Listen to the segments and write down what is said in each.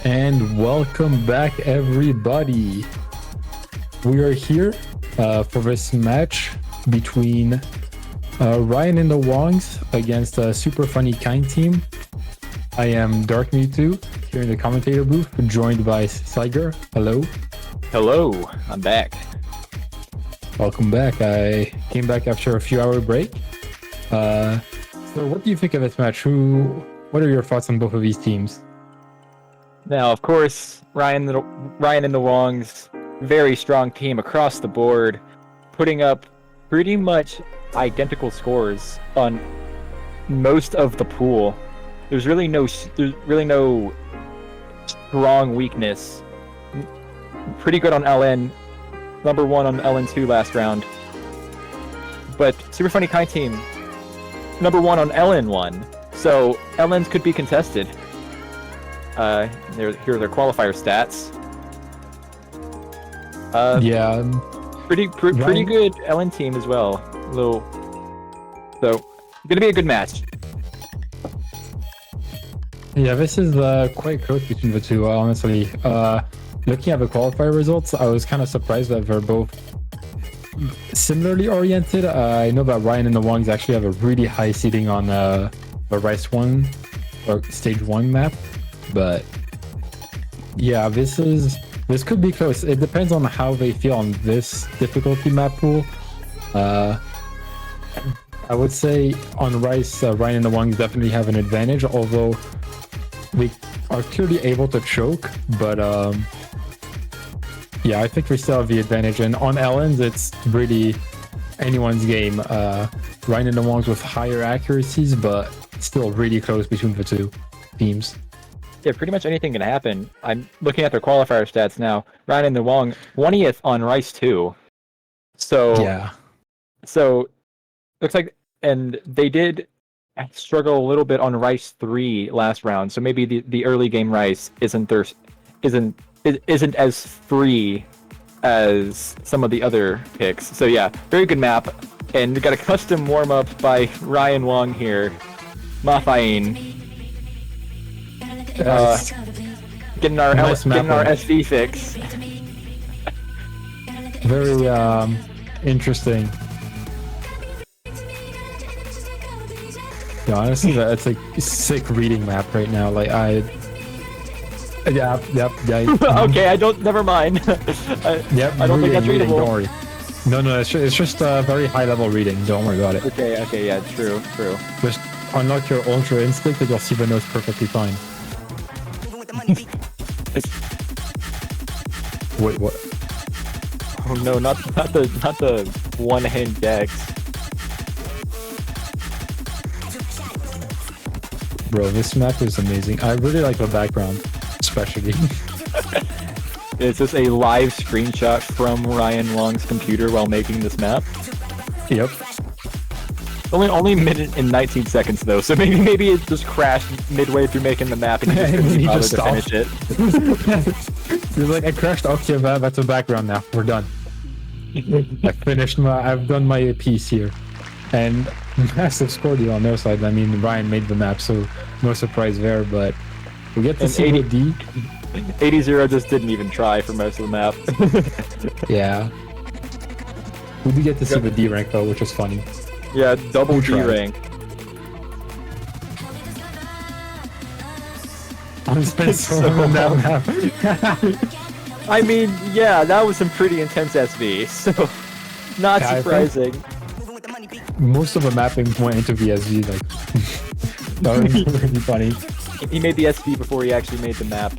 And welcome back, everybody. We are here for this match between Ryan and the Wongs against a Super Funny Kind team. I am Dark Mewtwo here in the commentator booth, joined by Sliger. Hello. Hello, I'm back. Welcome back. I came back after a few-hour break. So what do you think of this match? What are your thoughts on both of these teams? Now, of course, Ryan and the Wongs, very strong team across the board, putting up pretty much identical scores on most of the pool. There's really no strong weakness. Pretty good on LN, number 1 on LN2 last round. But Super Funny Kind team, number 1 on LN1, so LNs could be contested. Here are their qualifier stats. Yeah, pretty good LN team as well. So gonna be a good match. Yeah, this is quite close between the two, honestly. Looking at the qualifier results, I was kind of surprised that they're both similarly oriented. I know that Ryan and the Wongs actually have a really high seeding on the Rice 1 or Stage 1 map. But yeah, this could be close. It depends on how they feel on this difficulty map pool. I would say on Rice, Ryan and the Wongs definitely have an advantage, although we are clearly able to choke. But yeah, I think we still have the advantage. And on LNs, it's really anyone's game. Ryan and the Wongs with higher accuracies, but still really close between the two teams. Yeah, pretty much anything can happen. I'm looking at their qualifier stats now. Ryan and the Wong, 20th on Rice 2. So yeah. So looks like, and they did struggle a little bit on Rice 3 last round. So maybe the early game Rice isn't as free as some of the other picks. So yeah, very good map. And we got a custom warm up by Ryan Wong here. Mafain. Getting our SV fix. Very interesting. Yeah, honestly, that's like sick reading map right now. Like yep. Okay, never mind. Yep. I don't think that's readable. Don't worry. No, it's just a very high level reading. Don't worry about it. Okay, yeah, true. Just unlock your Ultra Instinct and you'll see the notes perfectly fine. Wait, what? Oh no, not the one-hand Dex. Bro, this map is amazing. I really like the background, especially. Is this a live screenshot from Ryan Wong's computer while making this map? Yep. Only a minute and 19 seconds though, so maybe it just crashed midway through making the map and he just couldn't bother to finish it. He's like, I crashed. Okay, that's the background now. We're done. I've done my piece here. And massive score deal on their side. I mean, Ryan made the map, so no surprise there, but we get to see 80 just didn't even try for most of the map. Yeah. We do get to see the D rank though, which is funny. Yeah, double D rank. I'm spent so long on that map. I mean, yeah, that was some pretty intense SV, so not surprising. Most of the mapping went into VSV, like that was really funny. He made the SV before he actually made the map.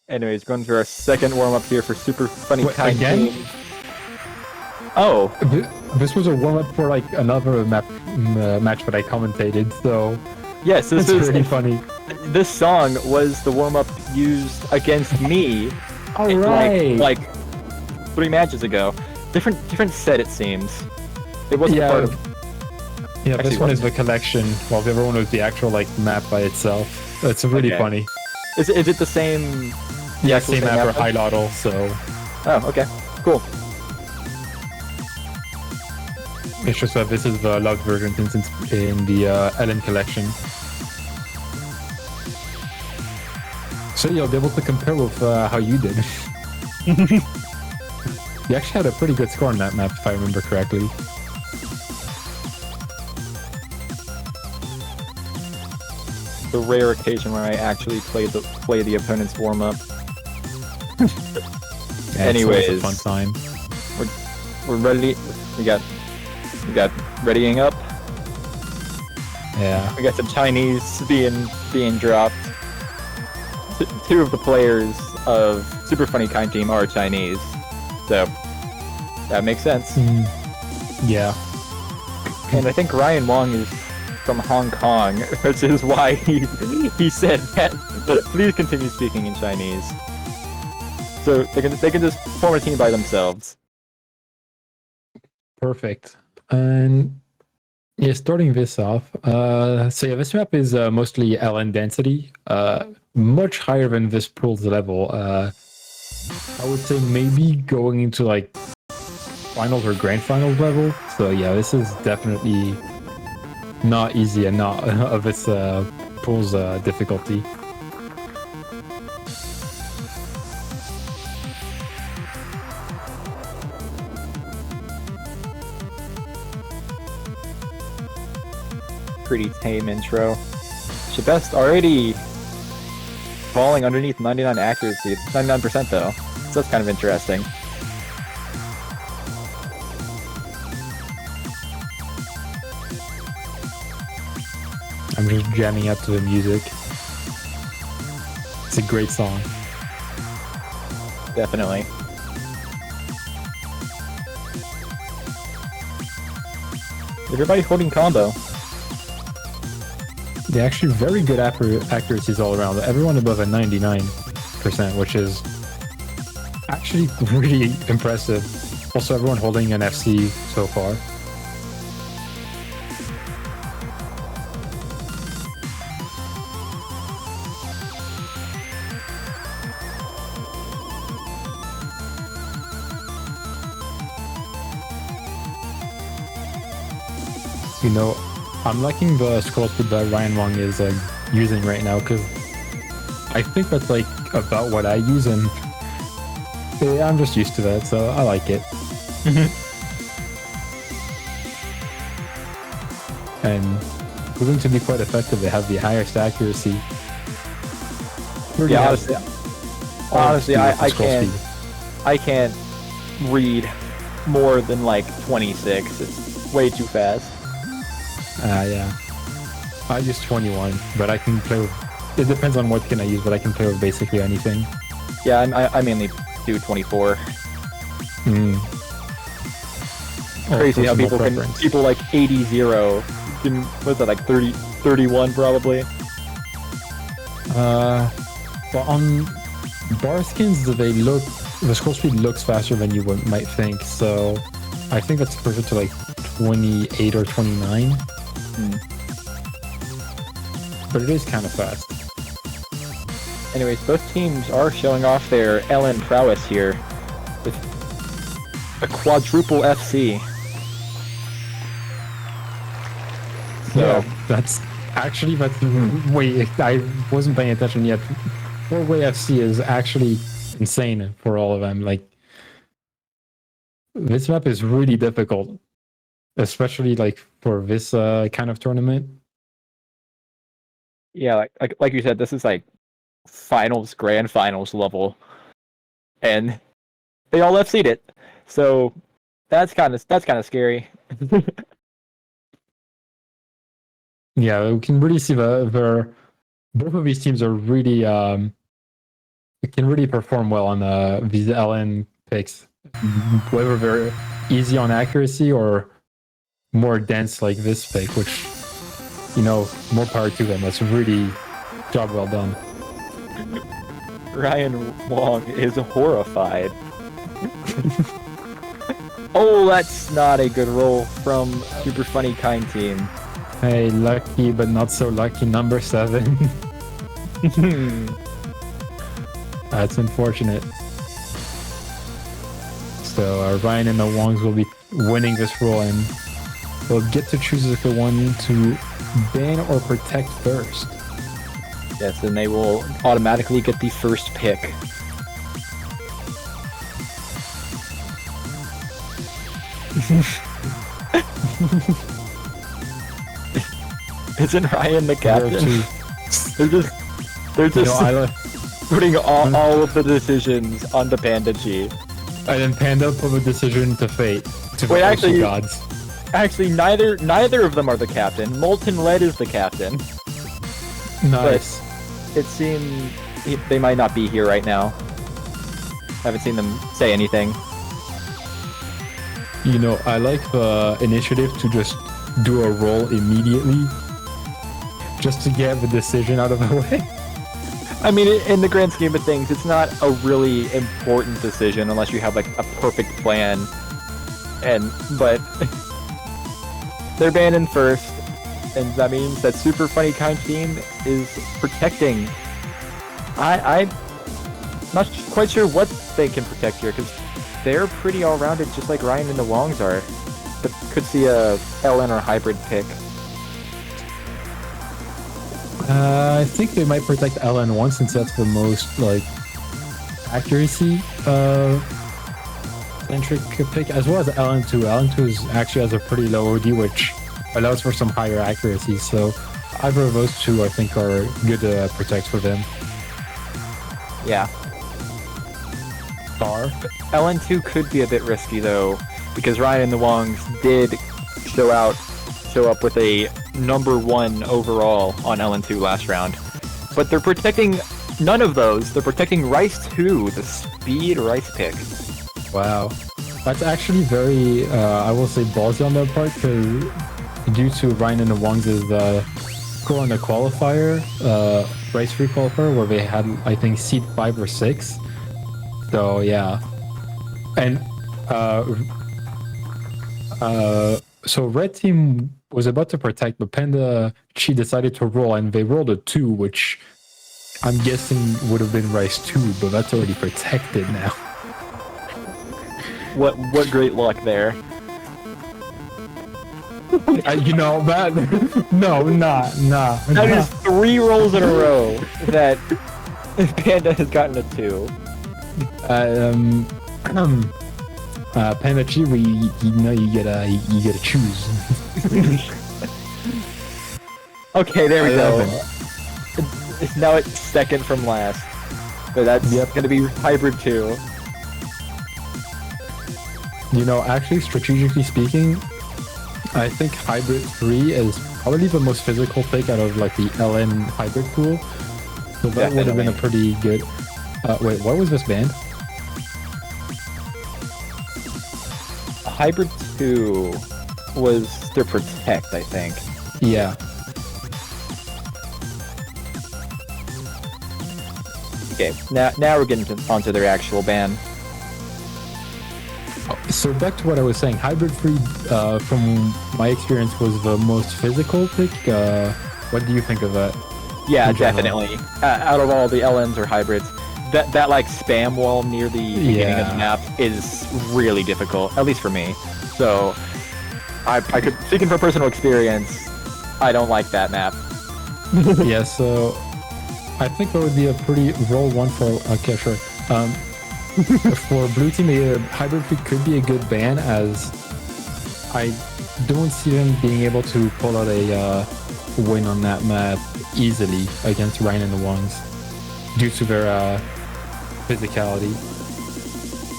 Anyways, going for our second warm up here for Super Funny Kind again? team. Oh, This was a warm-up for like another match that I commentated, so yes, this it's is really funny. This song was the warm-up used against me All right. like 3 matches ago. Different set, it seems. It wasn't part of... Yeah, Actually, this one is the collection, while the other one was the actual like map by itself. It's really Okay. funny. Is it the same... Yeah, actual same map for map? High Lotto, so Oh, okay. Cool. it's just that this is the logged version since it's in the Ellen collection. So you'll be able to compare with how you did. You actually had a pretty good score on that map, if I remember correctly. The rare occasion where I actually play the opponent's warm-up. Yeah, Anyways, it's always a fun time. We're ready. We got readying up. Yeah. We got some Chinese being dropped. Two of the players of Super Funny Kind Team are Chinese, so that makes sense. Yeah. And I think Ryan Wong is from Hong Kong, which is why he said that. Please continue speaking in Chinese. So they can just form a team by themselves. Perfect. And yeah, starting this off. So yeah, this map is mostly LN density. Much higher than this pool's level. I would say maybe going into like finals or grand finals level. So yeah, this is definitely not easy and not of its pool's difficulty. Pretty tame intro. Shabest already falling underneath 99 accuracy. It's 99% though, so that's kind of interesting. I'm just jamming out to the music. It's a great song. Definitely. Everybody holding combo. Yeah, actually very good accuracies all around. Everyone above a 99%, which is actually really impressive. Also, everyone holding an FC so far. You know, I'm liking the scroll speed that Ryan Wong is using right now, because I think that's like about what I use, and yeah, I'm just used to that, so I like it. And proving to be quite effective. They have the highest accuracy. Yeah, honestly, I can't read more than like 26. It's way too fast. Yeah. I use 21, but I can play with... It depends on what skin I use, but I can play with basically anything. Yeah, I mainly do 24. Crazy how people like 80-0 can, what's that, like 31 probably? But on bar skins, the scroll speed looks faster than you might think, so I think that's closer to like 28 or 29. But it is kind of fast. Anyways, both teams are showing off their LN prowess here with a quadruple FC. So, yeah, that's wait, I wasn't paying attention yet. 4-way FC is actually insane for all of them. Like, this map is really difficult, especially like for this kind of tournament. yeah, like you said, this is like finals, grand finals level, and they all FC'd it. So that's kind of scary. Yeah, we can really see both of these teams are really can really perform well on these LN picks. whether they're easy on accuracy or more dense like this pick, which, you know, more power to them. That's really job well done. Ryan Wong is horrified. Oh, that's not a good roll from Super Funny Kind Team. Hey, lucky but not so lucky number 7. That's unfortunate. So Ryan and the Wongs will be winning this roll and they'll get to choose if they want to ban or protect first. Yes, and they will automatically get the first pick. Isn't Ryan the captain? They're just putting all of the decisions onto Panda G. And then Panda put a decision to fate. To Wait, actually, gods. Actually, neither of them are the captain. Molten Lead is the captain. Nice. But it seems they might not be here right now. Haven't seen them say anything. You know, I like the initiative to just do a roll immediately, just to get the decision out of the way. I mean, in the grand scheme of things, it's not a really important decision unless you have like a perfect plan. But they're banning first, and that means that Super Funny Kind Team is protecting. I'm not quite sure what they can protect here because they're pretty all-rounded, just like Ryan and the Wongs are. But could see a LN or hybrid pick. I think they might protect LN1 since that's the most like accuracy centric pick, as well as LN2. LN2 is actually has a pretty low OD, which allows for some higher accuracy. So either of those two, I think, are good protects for them. Yeah. Star. LN2 could be a bit risky though, because Ryan and the Wongs did show up with a #1 overall on LN2 last round. But they're protecting none of those. They're protecting Rice 2, the speed Rice pick. Wow. That's actually very, I will say, ballsy on their part, because due to Ryan and the Wongs' score on the qualifier, Rice 3 qualifier, where they had, I think, seed 5 or 6. So, yeah. And, so Red Team was about to protect, but Panda, she decided to roll, and they rolled a 2, which I'm guessing would have been Rice 2, but that's already protected now. What great luck there. You know, that... No, nah. That is 3 rolls in a row that Panda has gotten a 2. Panda Chi, you gotta choose. Okay, there we go. It's now it's second from last, but that's gonna be hybrid 2. You know, actually, strategically speaking, I think hybrid 3 is probably the most physical pick out of like the LN hybrid pool. So that would have been a pretty good. Wait, what was this band? Hybrid 2 was their protect, I think. Yeah. Okay, now we're getting onto their actual ban. So back to what I was saying, hybrid 3, from my experience, was the most physical pick. What do you think of that? Yeah, definitely. Out of all the LNs or hybrids, that like spam wall near the beginning of the map is really difficult, at least for me. So I could, speaking from personal experience, I don't like that map. Yeah, so I think that would be a pretty roll one for okay, sure. For blue team, a hybrid pick could be a good ban, as I don't see them being able to pull out a win on that map easily against Ryan and the Wongs due to their physicality.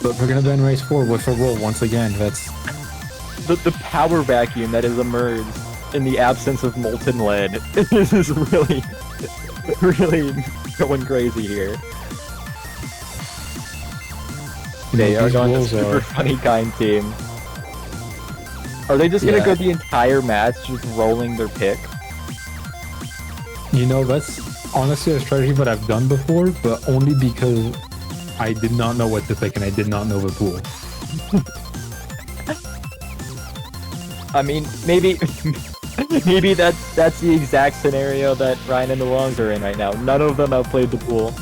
But we're gonna ban race 4 with a roll once again. That's the power vacuum that has emerged in the absence of molten lead. This is really going crazy here. They are these going to rules super are. funny kind team. Are they just gonna Yeah. go the entire match just rolling their pick? You know, that's honestly a strategy that I've done before, but only because I did not know what to pick and I did not know the pool. I mean, maybe maybe that's the exact scenario that Ryan and the Wongs are in right now. None of them have played the pool.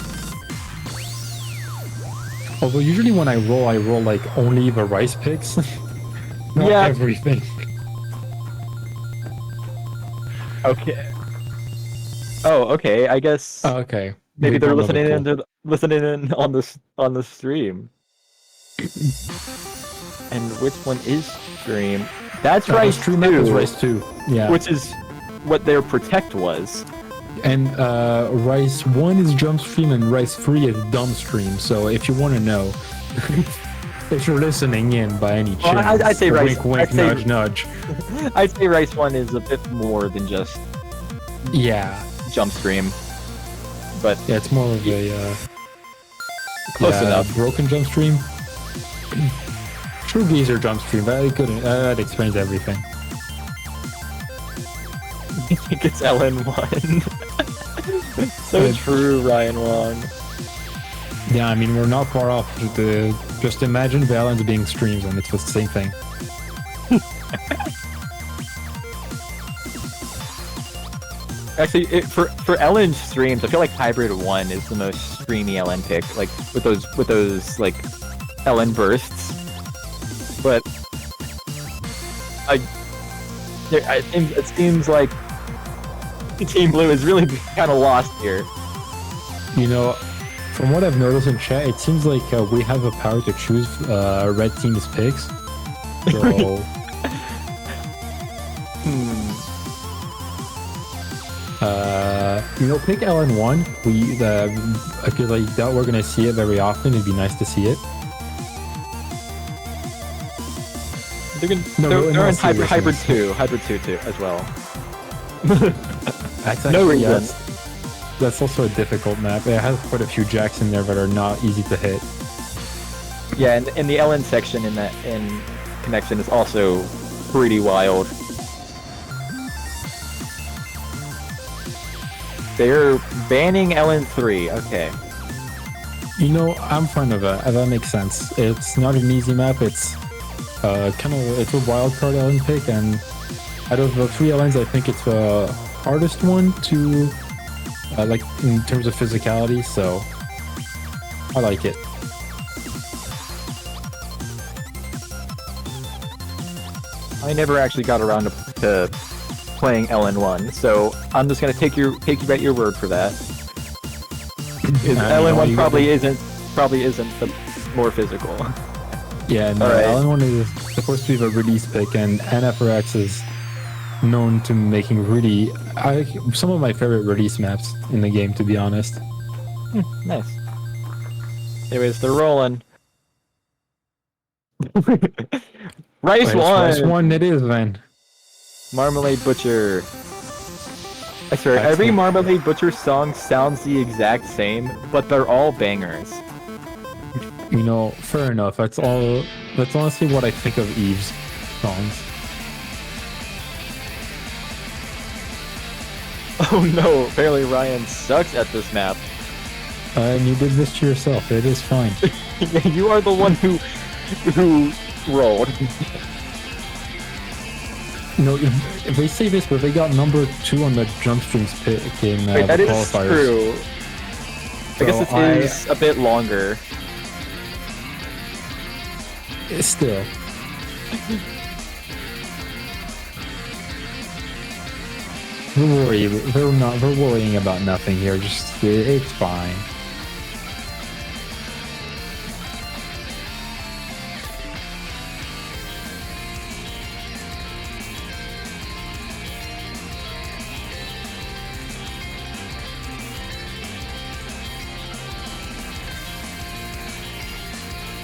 Although usually when I roll like only the rice picks. Not Yeah. everything. Okay. Oh, okay. I guess Okay. maybe We they're don't know the listening pool. in on the stream. And which one is stream? That's Rice Stream map is 2, rice 2. Yeah. which is what their protect was. And rice 1 is jump stream and rice 3 is dumb stream. So if you want to know, if you're listening in by any chance, Well, I'd say rice. wink, wink, I'd say, nudge, nudge. I'd say Rice 1 is a bit more than just Yeah. jump stream, but Yeah, it's more of a close enough. broken jump stream. True geezer jump stream, but it couldn't. That explains everything. I think it's LN1. So true, Ryan Wong. Yeah, I mean we're not far off. Just imagine Valens being streams, and it's the same thing. Actually, for Ellen streams, I feel like Hybrid 1 is the most streamy Ellen pick, like with those like Ellen bursts. But it seems like Team Blue is really kind of lost here. You know, from what I've noticed in chat, it seems like we have the power to choose red team's picks. So, you know, pick LN1. I feel like that we're gonna see it very often. It'd be nice to see it. They're in Hybrid 2 too as well. That's No actually, reason. that's also a difficult map. It has quite a few jacks in there that are not easy to hit. Yeah, and the LN section in Connection is also pretty wild. They're banning LN3. Okay. You know, I'm fine with that. That makes sense. It's not an easy map. It's it's a wild card Ellen pick, and out of the 3 LNs, I think it's the hardest one to like in terms of physicality. So I like it. I never actually got around to playing LN1, so I'm just gonna take you at your word for that. LN1 probably isn't the more physical. Yeah, no, Alright. LN1 is supposed to be the release pick, and NFRX is known to making really some of my favorite release maps in the game, to be honest. Nice. Anyways, they're rolling. Rice Rice 1! 1 it is, then. Marmalade Butcher. I swear, every Excellent. Marmalade Butcher song sounds the exact same, but they're all bangers. You know, fair enough. That's honestly what I think of Eve's songs. Oh no, apparently Ryan sucks at this map. And you did this to yourself. It is fine. Yeah, you are the one who rolled. No, if they say this, but they got number 2 on the jump streams pick in Wait, the that is qualifiers. true. I guess So it is a bit longer. Still. We're worrying about nothing here. Just it's fine.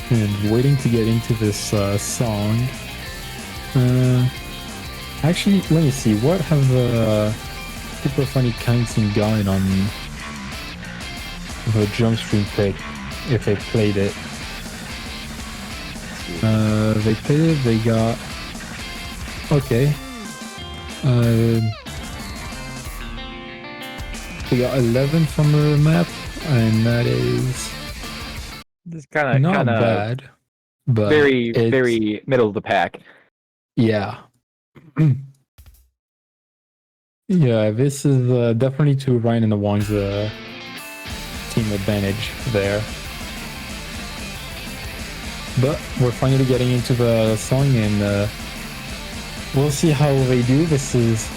And waiting to get into this song. Actually, let me see. What have the Super Funny Kind Team gotten on the jump stream pick if they played it? They played it, they got... Okay. We got 11 from the map, and that is This kind not of bad, but very it's, very middle of the pack. yeah. Yeah, this is definitely to Ryan and the Wongs team advantage there. But we're finally getting into the song, and we'll see how they do. This is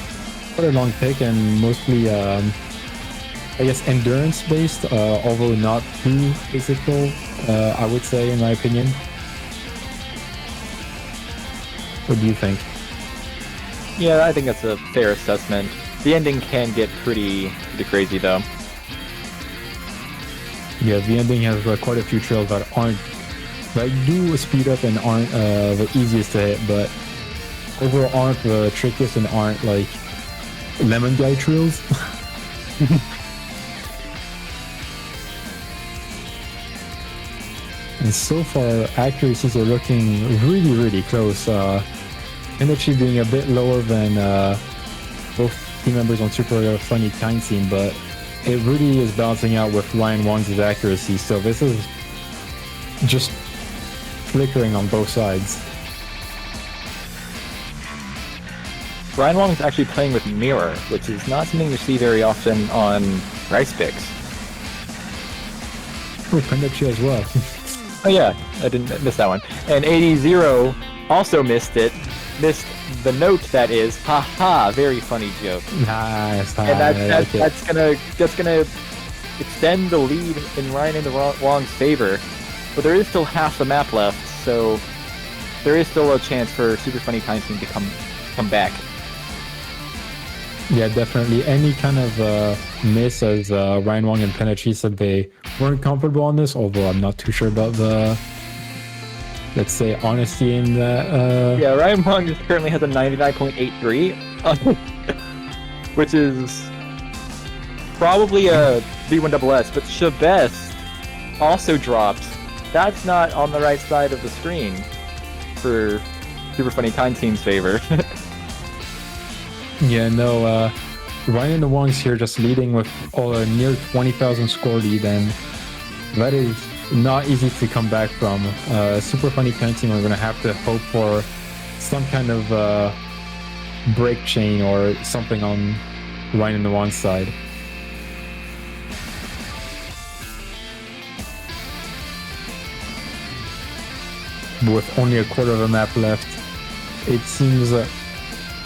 quite a long pick and mostly, I guess, endurance based, although not too physical, I would say, in my opinion. What do you think? Yeah, I think that's a fair assessment. The ending can get pretty crazy though. Yeah, the ending has quite a few trails that do speed up and aren't the easiest to hit, but overall aren't the trickiest and aren't like lemon guy trails. And so far, accuracies are looking really, really close. Energy being a bit lower than both team members on Super Funny Kind Team, but it really is balancing out with Ryan Wong's accuracy. So this is just flickering on both sides. Ryan Wong's actually playing with Mirror, which is not something you see very often on Rice Picks. Oh, Pendechi as well. Oh yeah, I didn't miss that one. And 80 also missed it. Missed the note that is, haha, very funny joke. Nice. And that's gonna extend the lead in Ryan and the Wong's favor. But there is still half the map left, so there is still a chance for Super Funny Kind Team to come back. Yeah, definitely. Any kind of miss, as Ryan Wong and Pendechi said they weren't comfortable on this, although I'm not too sure about the, let's say, honesty in that. Yeah, Ryan Wong just currently has a 99.83, which is probably a V1SS, but Shabest also dropped. That's not on the right side of the screen for Super Funny Kind Team's favor. Yeah, no, Ryan and the Wongs here just leading with a near 20,000 score lead, and that is not easy to come back from. Super Funny Kind Team are going to have to hope for some kind of break chain or something on Ryan and the Wong's side. But with only a quarter of a map left, it seems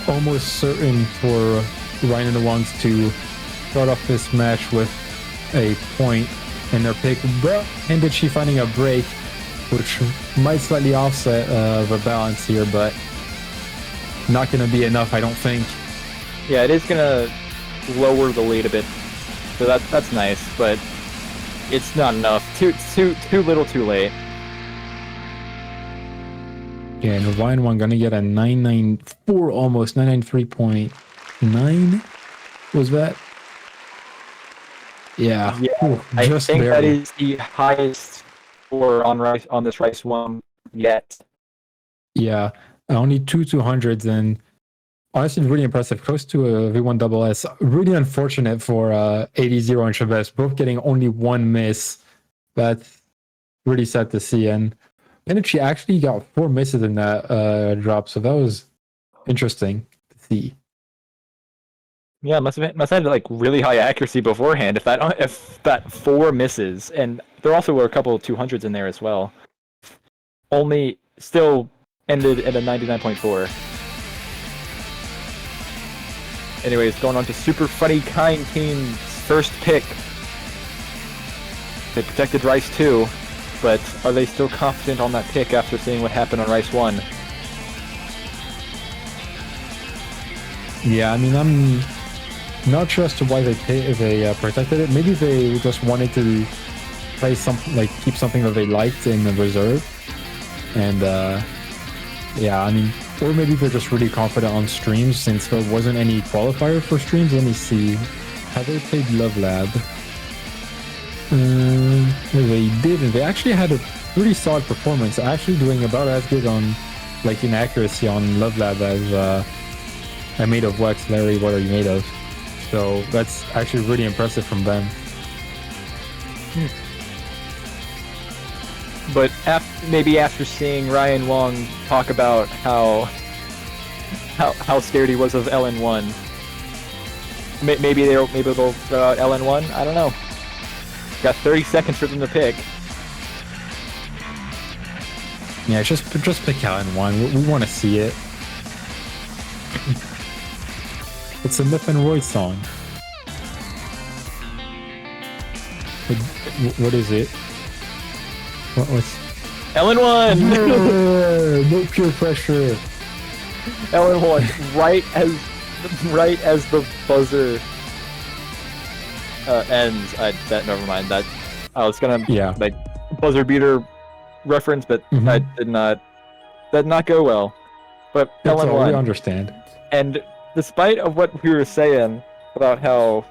almost certain for Ryan and the Wongs to start off this match with a point in their pick, but Pendechi finding a break, which might slightly offset the balance here, but not going to be enough, I don't think. Yeah, it is going to lower the lead a bit, so that's nice, but it's not enough. Too little, too late. Yeah, and Ryan Wong gonna get a 994, almost 993.9. Was that? Yeah. Ooh, I just think barely. that is the highest score on this Rice one yet. Yeah, only 200s, and honestly, really impressive. Close to a V1SS. Really unfortunate for 80 and Chavez, both getting only one miss. That's really sad to see. And Pendechi actually got 4 misses in that drop, so that was interesting to see. Yeah, must have had like really high accuracy beforehand. If that 4 misses, and there also were a couple of 200s in there as well. Only still ended at a 99.4. Anyways, going on to Super Funny Kind Team's first pick. They protected Rice 2. But are they still confident on that pick after seeing what happened on Rice 1? Yeah, I mean, I'm not sure as to why they protected it. Maybe they just wanted to play keep something that they liked in the reserve. And yeah, I mean, or maybe they're just really confident on streams since there wasn't any qualifier for streams. Let me see. Have they played Love Lab? They didn't. They actually had pretty solid performance. Actually doing about as good on, like, in accuracy on Love Lab as I made of Wax. Larry, what are you made of? So that's actually really impressive from them. But maybe after seeing Ryan Wong talk about how scared he was of LN1, maybe they'll go out LN1. I don't know. Got 30 seconds for them to pick. Yeah, just pick LN1. We want to see it. It's a Myth and Roy song. What is it? What's LN1? No pure pressure. LN1, right as the buzzer ends. Never mind. That I was gonna like buzzer beater reference, but that did not go well. But That's LN1, all we understand. And despite of what we were saying about how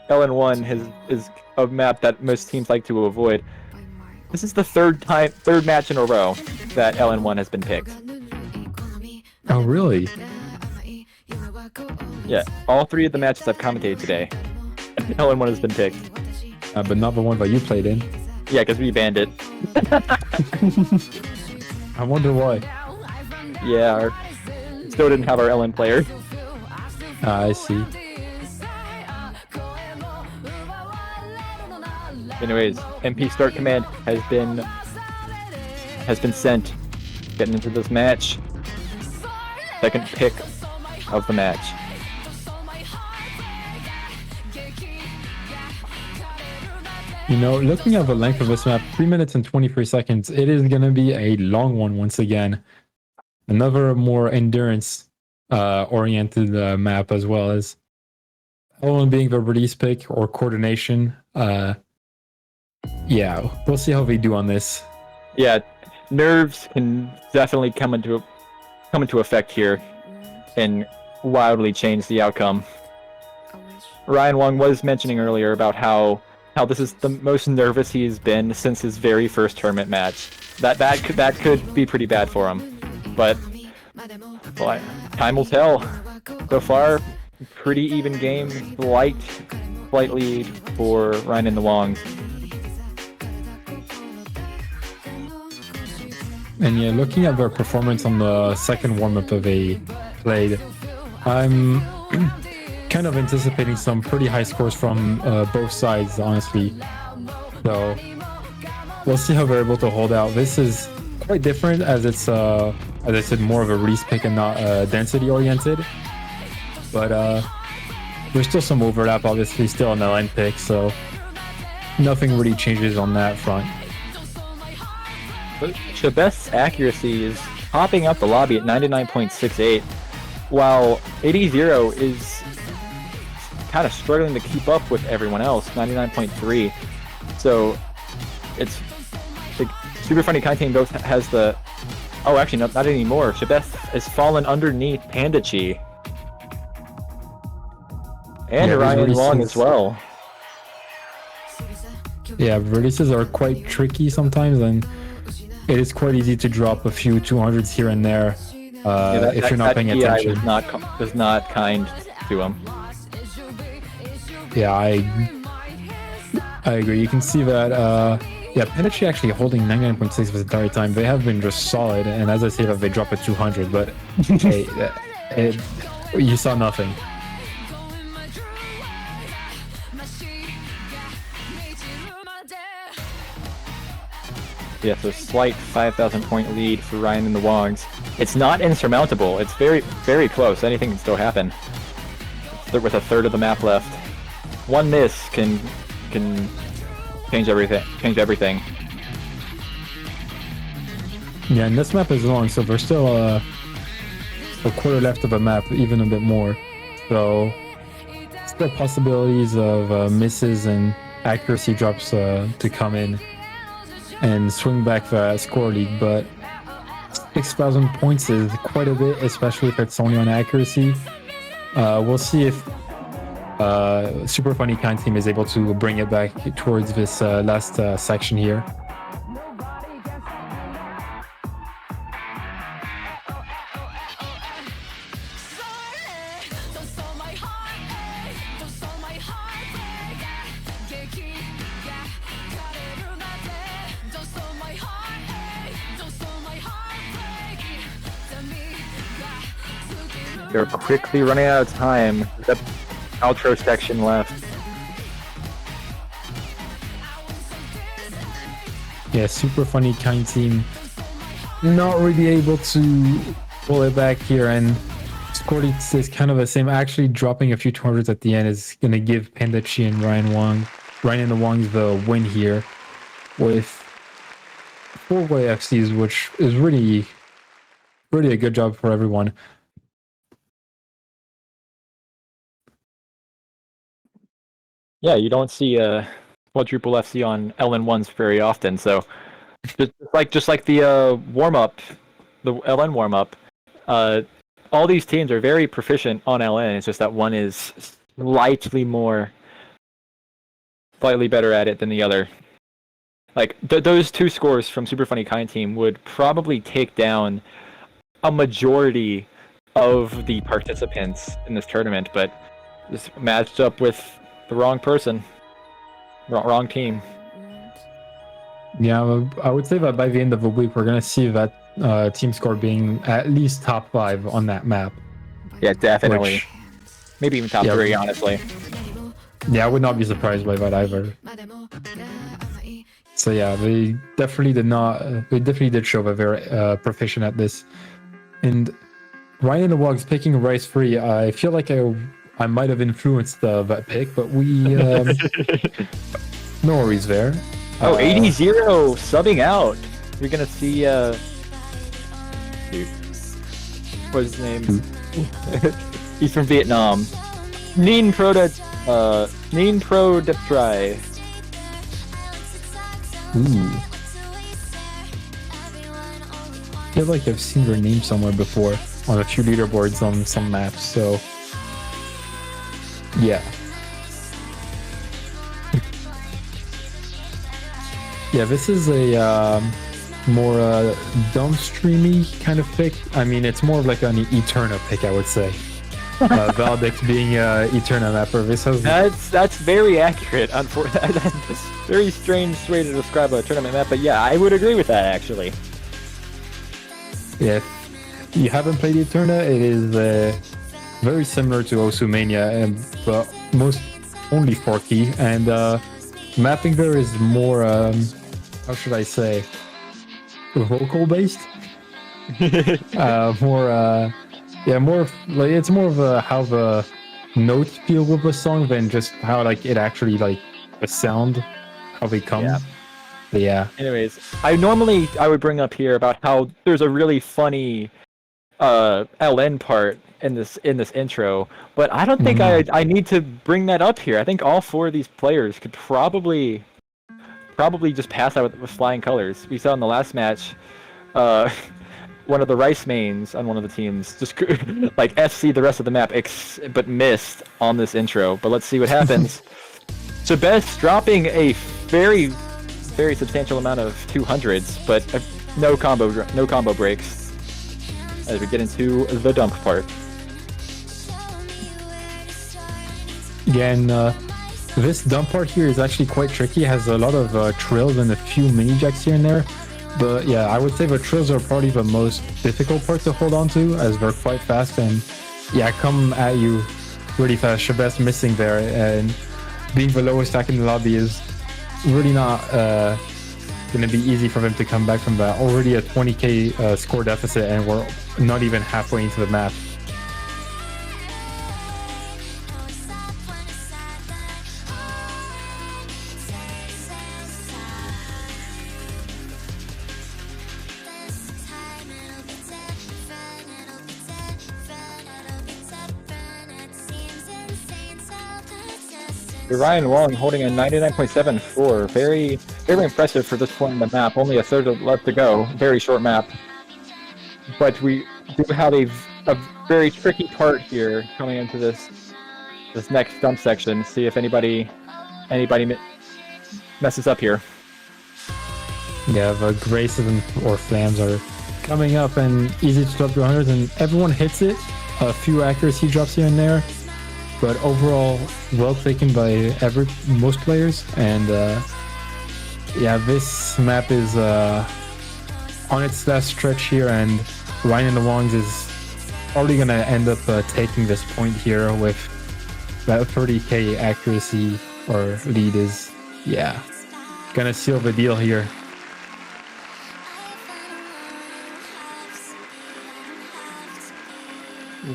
LN1 is a map that most teams like to avoid, this is the third match in a row that LN1 has been picked. Oh, really? Yeah, all 3 of the matches I've commentated today, LN1 has been picked. But not the one that you played in. Yeah, because we banned it. I wonder why. Yeah, still didn't have our LN player. I see. Anyways, MP start command has been sent. Getting into this match. Second pick of the match. You know, looking at the length of this map, 3 minutes and 23 seconds, it is going to be a long one once again. Another more endurance oriented map, as well as Owen being the release pick or coordination. Yeah, we'll see how they do on this. Yeah, nerves can definitely come into effect here and wildly change the outcome. Ryan Wong was mentioning earlier about how this is the most nervous he's been since his very first tournament match. That could be pretty bad for him, but well, time will tell. So far, pretty even game, slight lead for Ryan and the Wongs. And yeah, looking at their performance on the second warm-up that they played, I'm kind of anticipating some pretty high scores from both sides, honestly. So we'll see how they're able to hold out. This is quite different, as it's, as I said, more of a release pick and not density-oriented. But there's still some overlap, obviously, still an LN pick, so nothing really changes on that front. Shabeth's accuracy is popping up the lobby at 99.68, while 80 is kind of struggling to keep up with everyone else, 99.3. So it's the Super Funny Kind Team both has the... Oh, actually, not anymore. Shabeth has fallen underneath Panda Chi. And Ryan Wong as well. Yeah, releases are quite tricky sometimes, and it is quite easy to drop a few 200s here and there if you're not paying attention. Was not kind to him. Yeah, I agree. You can see that. Yeah, Penichi actually holding 99.6 the entire time. They have been just solid, and as I say that, they drop a 200, but hey, you saw nothing. Yeah, so slight 5,000 point lead for Ryan and the Wongs. It's not insurmountable. It's very, very close. Anything can still happen. With a third of the map left, one miss can change everything. Yeah, and this map is long, so there's still a quarter left of a map, even a bit more. So still possibilities of misses and accuracy drops to come in and swing back the score lead, but 6,000 points is quite a bit, especially if it's only on accuracy. We'll see if Super Funny Kind Team is able to bring it back towards this last section here. They're quickly running out of time. The outro section left. Yeah, super funny kind team. Not really able to pull it back here, and scored is kind of the same. Actually, dropping a few 200s at the end is going to give Pandachi and Ryan and the Wongs the win here with 4-way FCs, which is really a good job for everyone. Yeah, you don't see quadruple FC on LN1s very often, so just like the warm up, the LN warm up, all these teams are very proficient on LN. It's just that one is slightly better at it than the other. Like those two scores from Super Funny Kind team would probably take down a majority of the participants in this tournament, but just matched up with the wrong person, wrong team. Yeah, I would say that by the end of the week, we're going to see that team score being at least top 5 on that map. Yeah, definitely. Maybe even top 3, honestly. Yeah, I would not be surprised by that either. So yeah, they definitely did show that they're proficient at this. And Ryan and the Wogs picking Rice Free, I feel like I might have influenced that pick, but we no worries there. Oh, 80-0 subbing out. You're gonna see dude. What's his name? He's from Vietnam. Neen Pro Deptry. Ooh. I feel like I've seen their name somewhere before on a few leaderboards on some maps, so yeah. Yeah, this is a more dumb streamy kind of pick. I mean, it's more of like an Eterna pick, I would say. Valdex being Eterna mapper. This has That's very accurate. Unfortunately, that's a very strange way to describe a tournament map, but yeah, I would agree with that actually. Yeah, if you haven't played Eterna, it is very similar to Osumania, but only 4-key, and mapping there is more how should I say, vocal based. More like it's more of how the notes feel with the song than just how like it actually like the sound, how they come. Yeah. But yeah. Anyways, I would bring up here about how there's a really funny LN part in this intro, but I don't think I need to bring that up here. I think all 4 of these players could probably just pass out with flying colors. We saw in the last match, one of the Rice mains on one of the teams just like FC the rest of the map, but missed on this intro. But let's see what happens. Sebest dropping a very, very substantial amount of 200s, but no combo breaks as we get into the dump part. Yeah, and this dump part here is actually quite tricky. It has a lot of trills and a few mini jacks here and there. But yeah, I would say the trills are probably the most difficult part to hold on to, as they're quite fast and yeah, come at you really fast. Sebest missing there, and being the lowest stack in the lobby is really not going to be easy for them to come back from that. Already a 20k score deficit, and we're not even halfway into the map. Ryan Wong holding a 99.74. Very, very impressive for this point in the map. Only a third left to go. Very short map. But we do have a very tricky part here coming into this next dump section. See if anybody messes up here. Yeah, the Graces or Flams are coming up and easy to drop 200s, and everyone hits it. A few accuracy drops here and there, but overall well taken by most players. And yeah, this map is on its last stretch here, and Ryan and the Wongs is already gonna end up taking this point here with that 30k accuracy or lead is, yeah, gonna seal the deal here.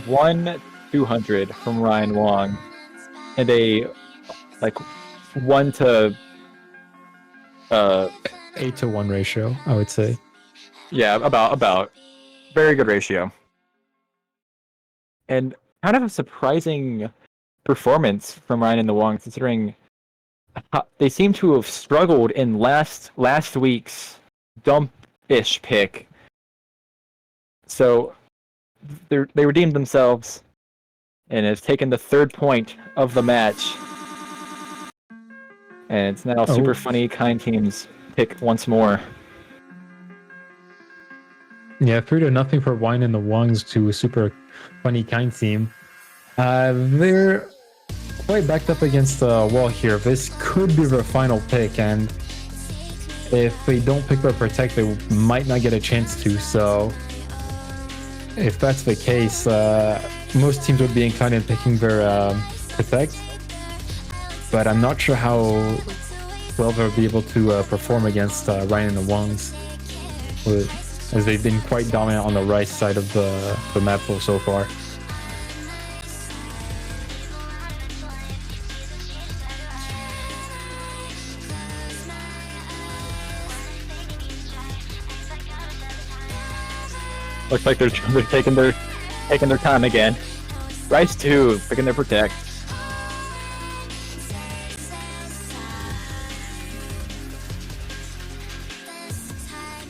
One 200 from Ryan Wong, and a like 1 to 8-to-1 ratio, I would say. yeah, about very good ratio, and kind of a surprising performance from Ryan and the Wong, considering they seem to have struggled in last week's dump-ish pick. So they redeemed themselves and has taken the 3rd point of the match. And it's now Super Funny Kind Team's pick once more. Yeah, 3-0 for Wine and the Wongs to Super Funny Kind Team. They're quite backed up against the wall here. This could be their final pick, and if they don't pick their Protect, they might not get a chance to. So if that's the case, most teams would be inclined in picking their Protect, but I'm not sure how well they'll be able to perform against Ryan and the Wongs, as they've been quite dominant on the right side of the map pool so far. Looks like they're taking their time again. Rice 2 picking their Protect.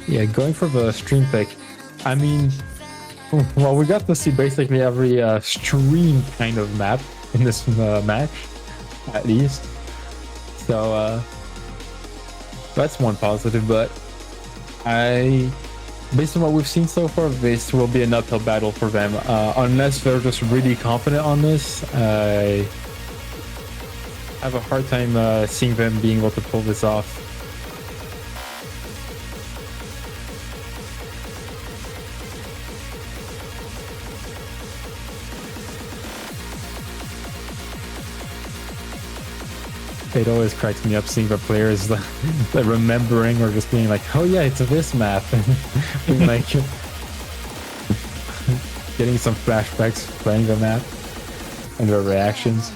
Yeah, going for the stream pick. I mean, well, we got to see basically every stream kind of map in this match, at least. So that's one positive, but based on what we've seen so far, this will be an uphill battle for them. Unless they're just really confident on this, I have a hard time seeing them being able to pull this off. It always cracks me up seeing the players that remembering or just being like, oh yeah, it's this map. Being like, getting some flashbacks playing the map and their reactions.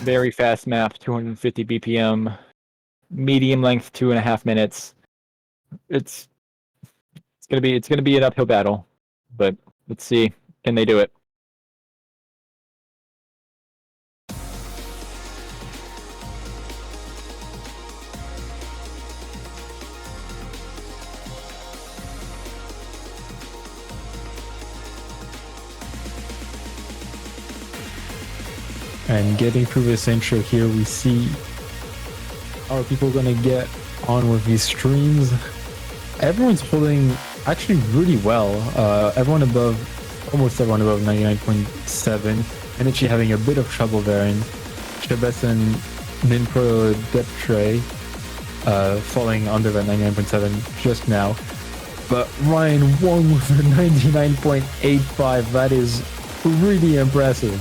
Very fast map, 250 BPM, medium length, 2.5 minutes. It's gonna be an uphill battle, but let's see, can they do it? And getting through this intro here, we see how are people gonna get on with these streams. Everyone's holding actually really well. Almost everyone above 99.7, and actually having a bit of trouble there. And Shabes and Ninpro Deptre falling under that 99.7 just now. But Ryan Wong with a 99.85. That is really impressive.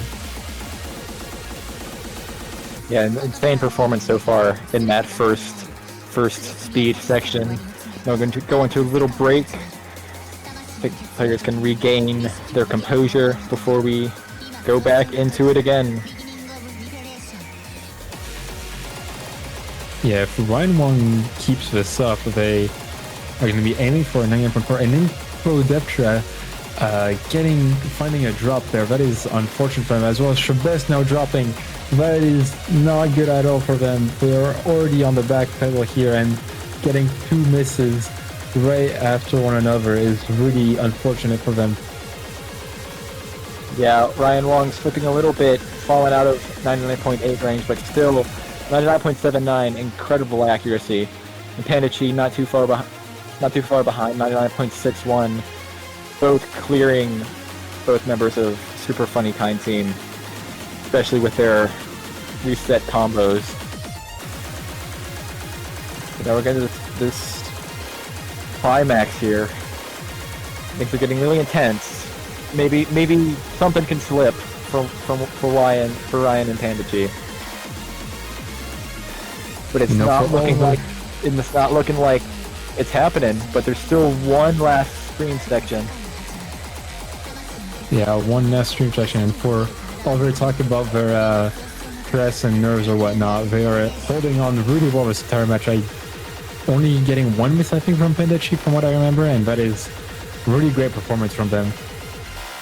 Yeah, insane performance so far in that first speed section. Now we're going to go into a little break. The players can regain their composure before we go back into it again. Yeah, if Ryan Wong keeps this up, they are going to be aiming for a 99.4. And then Pro Deptra finding a drop there. That is unfortunate for them, as well as Shabes now dropping. That is not good at all for them. They are already on the back pedal here, and getting 2 misses right after one another is really unfortunate for them. Yeah, Ryan Wong slipping a little bit, falling out of 99.8 range, but still 99.79, incredible accuracy. And Pandachi not too far behind, 99.61, both clearing both members of Super Funny Kind Team, especially with their reset combos. So now we're getting this climax here. Things are getting really intense. Maybe something can slip for Ryan and Panda G. But it's not looking like it's happening. But there's still one last stream section. Yeah, one last stream section, and for all we're talking about their stress and nerves or whatnot, they are holding on really well this entire match. Only getting one miss, I think, from Panda G from what I remember, and that is really great performance from them.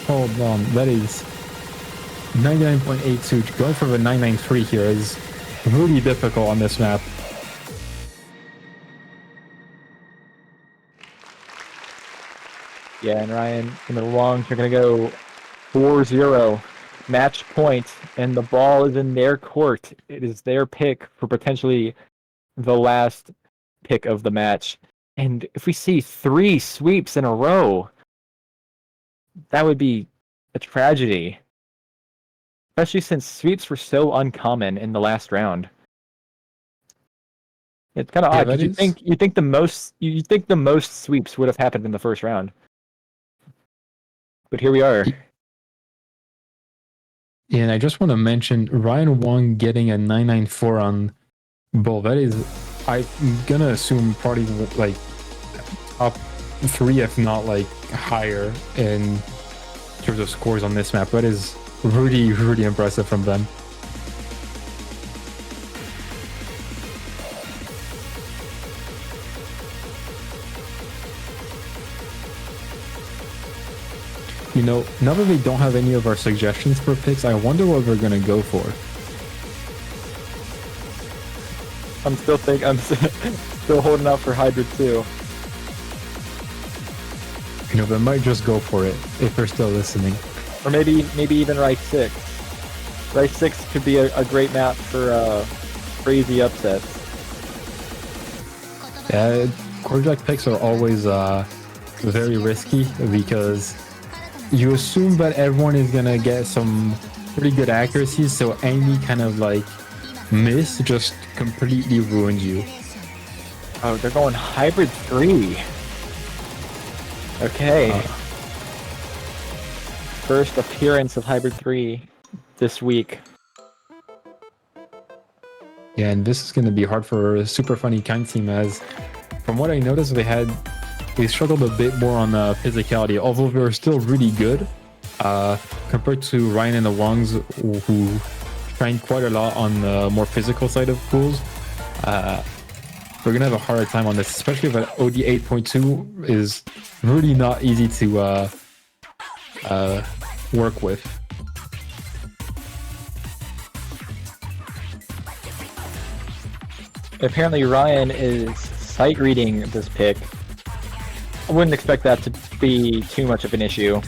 Hold on, that is 99.82. Going for the 993 here is really difficult on this map. Yeah, and Ryan and the Wongs are going to go 4-0 match point, and the ball is in their court. It is their pick for potentially the last pick of the match. And if we see 3 sweeps in a row, that would be a tragedy. Especially since sweeps were so uncommon in the last round. It's kind of odd. You think the most sweeps would have happened in the first round. But here we are. And I just want to mention Ryan Wong getting a 994 on Bull. That is, I'm gonna assume probably like top 3, if not like higher in terms of scores on this map. That is really, really impressive from them. You know, now that they don't have any of our suggestions for picks, I wonder what we're gonna go for. I'm still holding out for Hybrid 2. You know, they might just go for it if they're still listening. Or maybe even Ro16. Ro16 could be a great map for crazy upsets. Yeah, quarterback picks are always very risky because you assume that everyone is gonna get some pretty good accuracies, so any kind of like miss just completely ruins you. Oh, they're going Hybrid 3. Okay. First appearance of Hybrid 3 this week. Yeah, and this is going to be hard for a Super Funny Kind team, as from what I noticed, they struggled a bit more on physicality, although they were still really good compared to Ryan and the Wongs, who trained quite a lot on the more physical side of pools. We're gonna have a harder time on this, especially if an OD 8.2 is really not easy to work with. Apparently Ryan is sight reading this pick. I wouldn't expect that to be too much of an issue,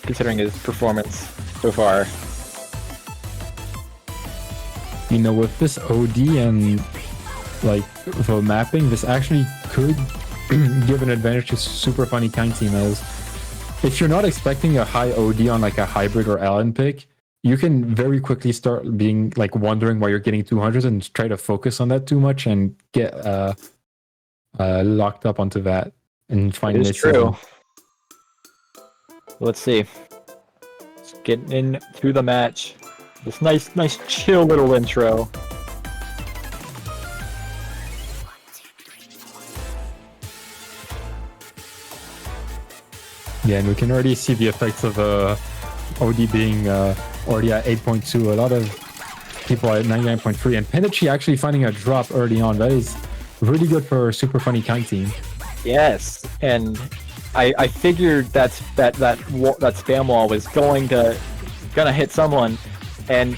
considering his performance so far. You know, with this OD and like the mapping, this actually could give an advantage to Super Funny Kind team, as if you're not expecting a high OD on like a hybrid or Allen pick, you can very quickly start being like wondering why you're getting 200s and try to focus on that too much and get locked up onto that and find it is true. Let's see. Let's get into the match. This nice chill little intro. Yeah, and we can already see the effects of OD being already at 8.2. A lot of people at 99.3, and Pendachi actually finding a drop early on. That is really good for Super Funny Kind team. Yes, and I figured that spam wall was gonna hit someone, and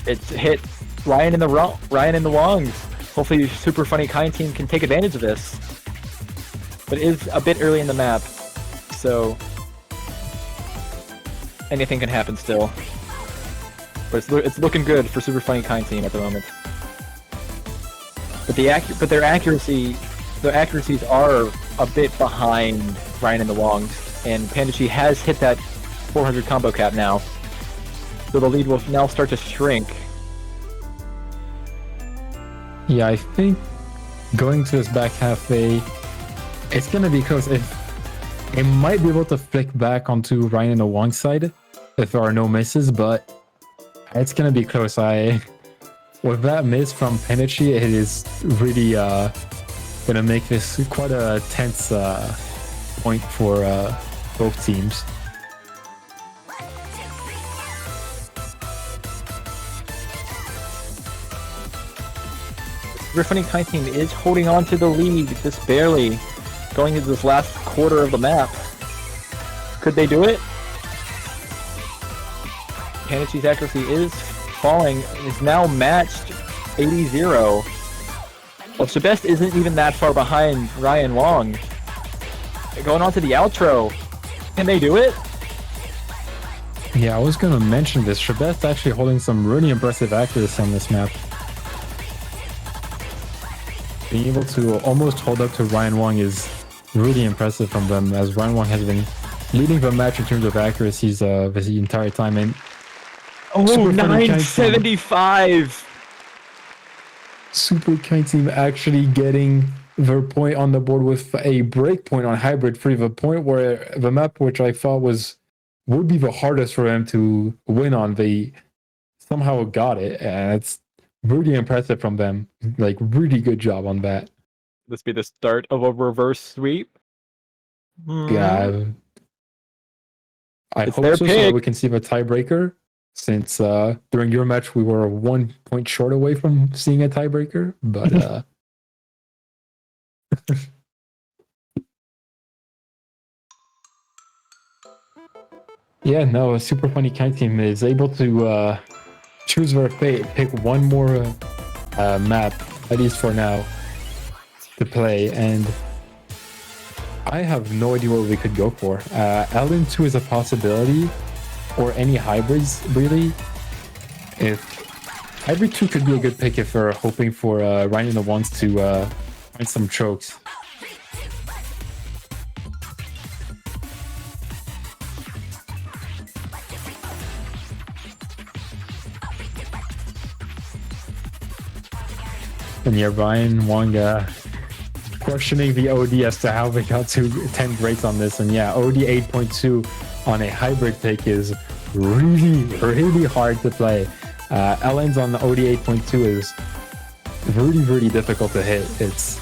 it's hit Ryan and the Wongs. Hopefully, Super Funny Kind team can take advantage of this, but it is a bit early in the map, so anything can happen still. But it's looking good for Super Funny Kind team at the moment. But their accuracies are a bit behind Ryan and the Wongs, and Pandachi has hit that 400 combo cap now, so the lead will now start to shrink. Yeah, I think going to this back half, it's gonna be close. If It might be able to flick back onto Ryan and the Wong side if there are no misses, but it's gonna be close. With that miss from Penichi, it is really gonna make this quite a tense point for both teams. Super Funny Kind team is holding on to the lead, just barely, going into this last quarter of the map. Could they do it? Panichi's accuracy is falling, is now matched 80-0. Well, Shabest isn't even that far behind Ryan Wong. Going on to the outro. Can they do it? Yeah, I was gonna mention this. Shabest actually holding some really impressive accuracy on this map. Being able to almost hold up to Ryan Wong is really impressive from them, as Ryan Wong has been leading the match in terms of accuracies the entire time. And oh, 975! Super Kind team actually getting their point on the board with a break point on Hybrid Free, the point where the map which I thought would be the hardest for them to win on, they somehow got it, and it's really impressive from them. Like, really good job on that. This be the start of a reverse sweep? Yeah. I It's hope their so pick. that we can see the tiebreaker, since during your match we were 1 point short away from seeing a tiebreaker, but yeah, no, a Super Funny Kind team is able to choose their fate, pick one more map, at least for now, to play, and I have no idea what we could go for. LN2 is a possibility, or any hybrids, really. If Hybrid 2 could be a good pick if we're hoping for Ryan and the Wongs to find some chokes. And yeah, Ryan Wong questioning the OD as to how they got to 10 greats on this. And yeah, OD 8.2 on a hybrid pick is really, really hard to play. LNs on the OD 8.2 is really, really difficult to hit. It's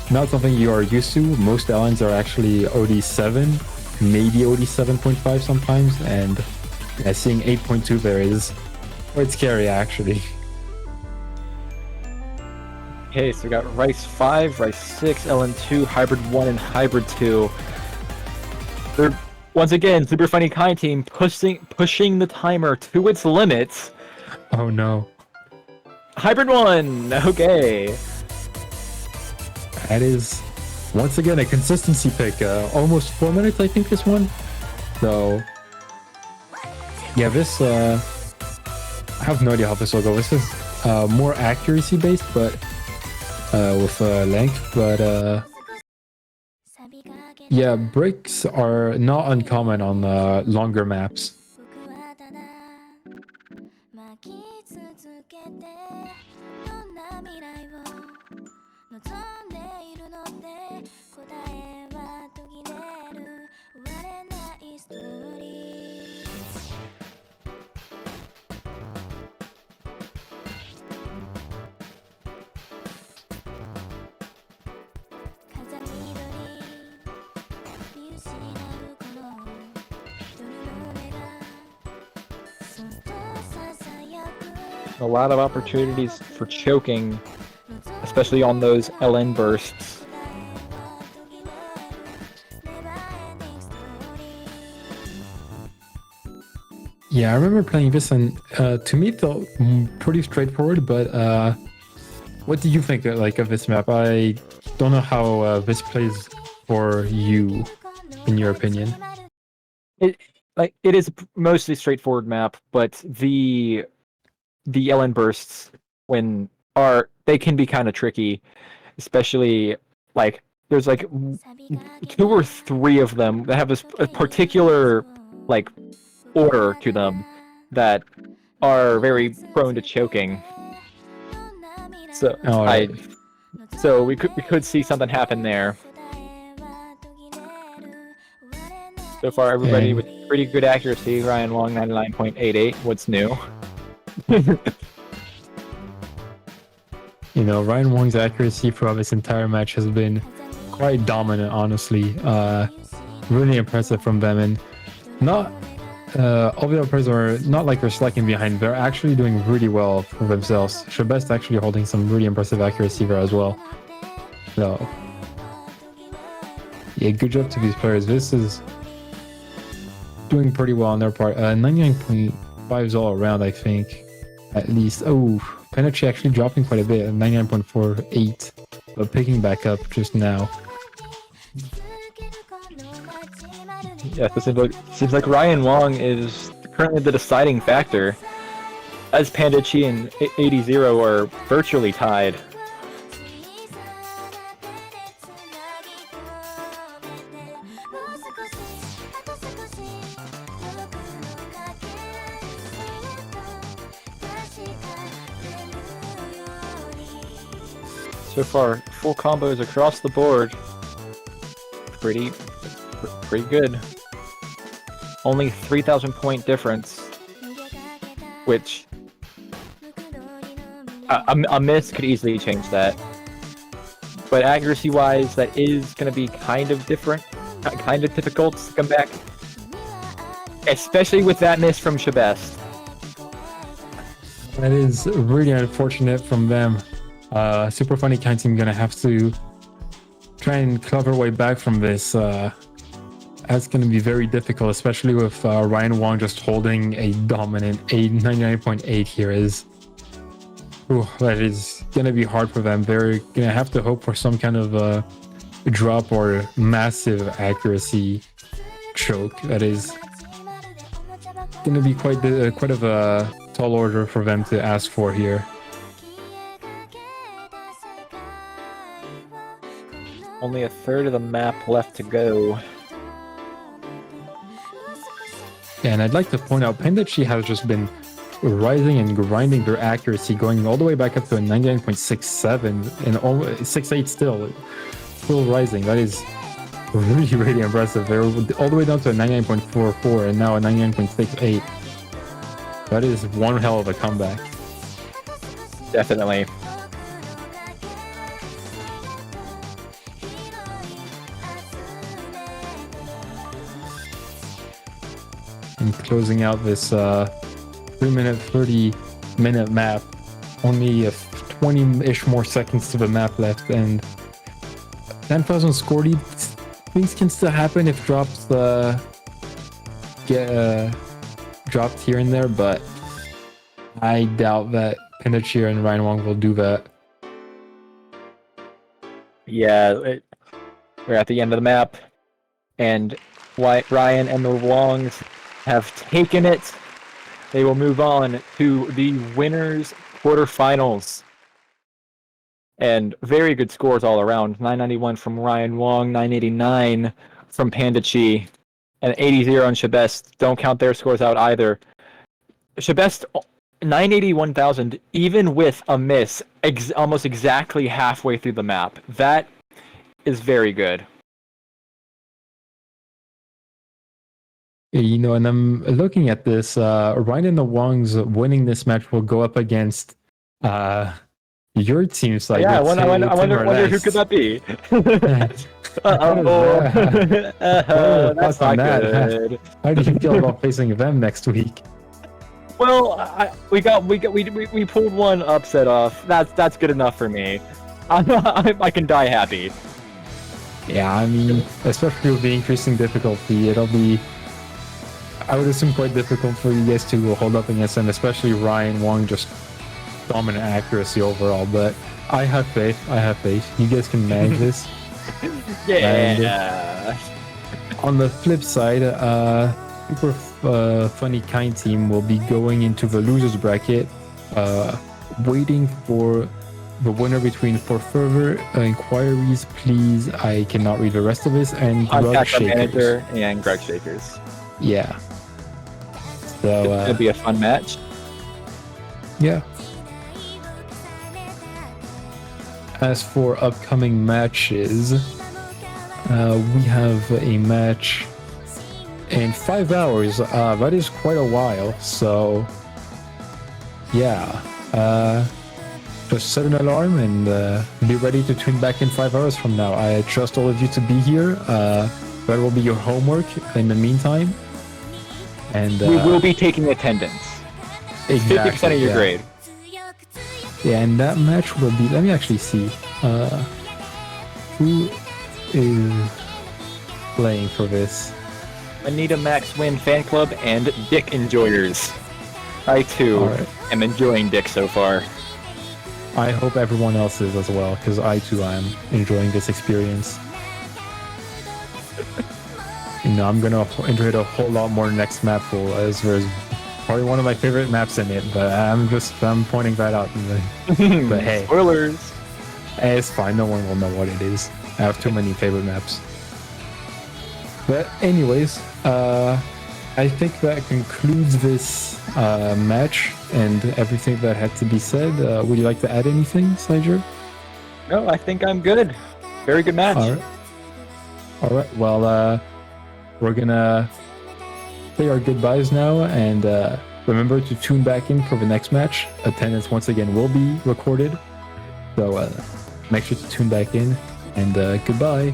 not something you are used to. Most LNs are actually OD 7, maybe OD 7.5 sometimes. And yeah, seeing 8.2 there is quite scary, actually. Okay, so we got Rice 5, Rice 6, LN2, Hybrid 1, and Hybrid 2. They're, once again, Super Funny Kind team pushing the timer to its limits. Oh no. Hybrid 1, okay. That is, once again, a consistency pick. Almost 4 minutes, I think, this one. So, yeah, this, I have no idea how this will go. This is more accuracy based, but with length, but yeah, breaks are not uncommon on longer maps. A lot of opportunities for choking, especially on those LN bursts. Yeah, I remember playing this, and to me it felt pretty straightforward, but what do you think of this map? I don't know how this plays for you, in your opinion. It is a mostly straightforward map, but the LN bursts they can be kind of tricky, especially like there's like 2 or 3 of them that have a particular like order to them that are very prone to choking. So right. so we could see something happen there. So far, everybody And- with pretty good accuracy. Ryan Wong, 99.88. What's new? You know, Ryan Wong's accuracy throughout this entire match has been quite dominant, honestly. Really impressive from them, and not all the other players are not like they're slacking behind. They're actually doing really well for themselves. Shabest actually holding some really impressive accuracy there as well. So, yeah, good job to these players. This is doing pretty well on their part. 99.5s all around, I think, at least. Oh, Penechi actually dropping quite a bit, 99.48, but picking back up just now. Yeah, it seems like Ryan Wong is currently the deciding factor, as Panda Chi and 80 are virtually tied. So far, full combos across the board. Pretty good. Only 3,000 point difference, which a miss could easily change that. But accuracy-wise, that is going to be kind of different, kind of difficult to come back, especially with that miss from Shabest. That is really unfortunate from them. Super Funny Kind Team gonna have to try and claw their way back from this. That's gonna be very difficult, especially with Ryan Wong just holding a dominant 99.8 here. That is gonna be hard for them. They're gonna have to hope for some kind of drop or massive accuracy choke. That is gonna be quite of a tall order for them to ask for here. Only a third of the map left to go. And I'd like to point out, Pendachi has just been rising and grinding their accuracy, going all the way back up to a 99.67 and 68 still rising. That is really, really impressive. They're all the way down to a 99.44 and now a 99.68. That is one hell of a comeback. Definitely. And closing out this 3-minute, 30-minute map, only 20-ish more seconds to the map left, and 10,000 score lead. Things can still happen if drops get dropped here and there, but I doubt that Pendachi and Ryan Wong will do that. Yeah, we're at the end of the map, and Ryan and the Wongs have taken it. They will move on to the winners quarterfinals. And very good scores all around. 991 from Ryan Wong, 989 from Panda Chi, and 80 on Shabest. Don't count their scores out either. Shabest 981,000, even with a miss, almost exactly halfway through the map. That is very good. You know, and I'm looking at this. Ryan and the Wongs winning this match will go up against your team. So Yeah, I wonder who could that be. That's not good. How do you feel about facing them next week? Well, we pulled one upset off. That's good enough for me. I can die happy. Yeah, I mean, especially with the increasing difficulty, it'll be, I would assume, quite difficult for you guys to hold up against them, especially Ryan Wong, just dominant accuracy overall. But I have faith. You guys can manage this. Yeah. And on the flip side, Super Funny Kind Team will be going into the losers bracket, waiting for the winner between For Further Inquiries, Please, I cannot read the rest of this, and Grug Shakers. Manager and Grug Shakers. Yeah. So it's gonna be a fun match. Yeah. As for upcoming matches, we have a match in 5 hours. That is quite a while. So, yeah. Just set an alarm and be ready to tune back in 5 hours from now. I trust all of you to be here. That will be your homework in the meantime. And We will be taking attendance. exactly, 50% of your yeah. grade. Yeah, and that match will be. Let me actually see. Who is playing for this? Anita Max Win Fan Club and Dick Enjoyers. I too Alright. am enjoying Dick so far. I hope everyone else is as well, because I too am enjoying this experience. I'm gonna enjoy it a whole lot more next map pool, as there's probably one of my favorite maps in it, but I'm pointing that out. But hey, Spoilers! it's fine, no one will know what it is. I have too many favorite maps. But anyways, I think that concludes this match and everything that had to be said. Would you like to add anything, Sliger? No, I think I'm good. Very good match. Alright, well, we're gonna say our goodbyes now, and remember to tune back in for the next match. Attendance once again will be recorded, so make sure to tune back in, and goodbye.